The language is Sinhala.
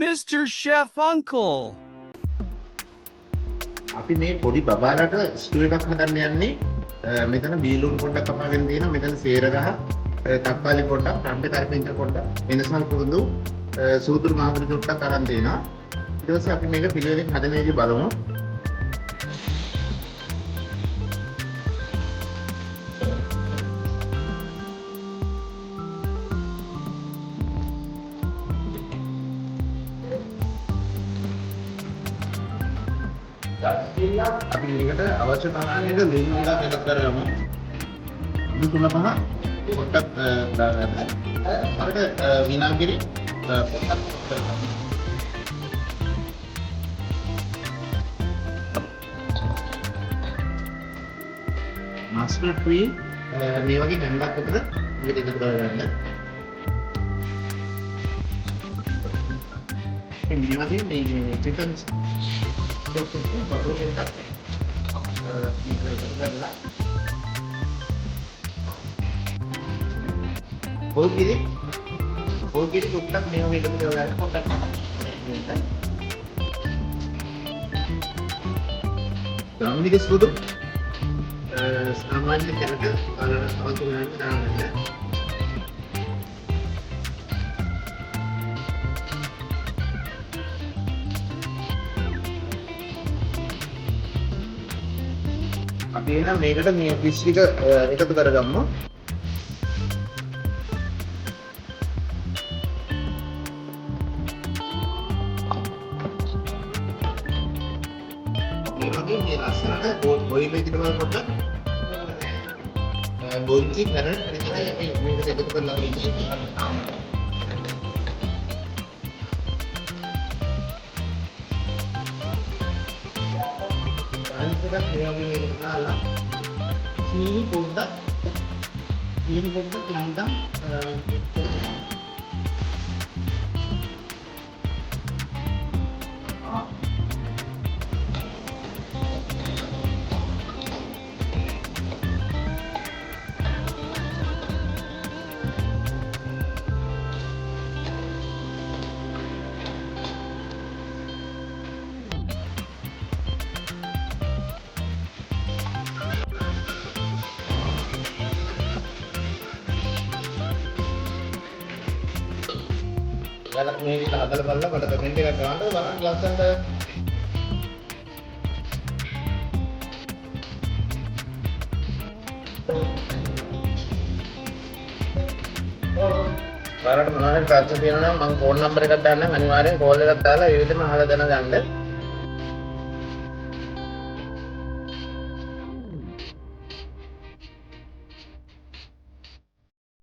Mr. Chef Uncle. අපි මේ පොඩි බබාලට ස්ටූ එකක් හදන්න යන්නේ. මෙතන බීලුන් පොඩ්ඩක් කපාගෙන තියෙනවා. මෙතන සේර ගහ, තක්කාලි පොඩ්ඩක්, රම්පේ කරපින්ට පොඩ්ඩක්, වෙනසල් කුරුඳු, සූදුරු මාහුරු චුට්ටක් අරන් තියෙනවා. ඊට පස්සේ අපි මේක පිළිවෙලින් හදන විදිහ බලමු. අපි මේකට අවශ්‍ය ප්‍රමාණයට ලුණු ටිකක් එකතු කරගමු. ලුණු තුන පහ පොට්ටක් දාගන්න. අපිට විනාගිරි පොට්ටක් කරගමු. මස්ටර්ඩ් ක්‍රීම් මේ වගේ ගණ්ඩක් විතර මේකට එකතු කරගන්න. මේ වගේ මේ චිකන් Bolgiri tukang මේ වගේ එකතු කරලා පොඩ්ඩක් ගාමිණික සුදු සාමාන්‍ය තැනක අවතු වෙන දාන්න. අපි එනම් මේකට මේ ෆිෂ් ටික එකතු කරගමු. මේ වගේ මේ ලස්සනට බොයිල් වෙච්ච ගමන් පොඩ්ඩක් බොන්චි කරන් ඉතින් මේකට එකතු කරලා ඉන්නේ. අනිත් එක මේ වගේ මේක දාලා සීනි පොඩ්ඩක් දාන්න. galak මේ විදිහට හදලා බලලා මට කමෙන්ට් එකක් දාන්න බලන්න ලස්සනට. ඔයාලට මොනවද ප්‍රශ්න තියෙනවා නම් මම ෆෝන් නම්බර් එකක් දාන්නම් අනිවාර්යෙන් කෝල් එකක් දාලා ඒ විදිහටම අහලා දැනගන්න.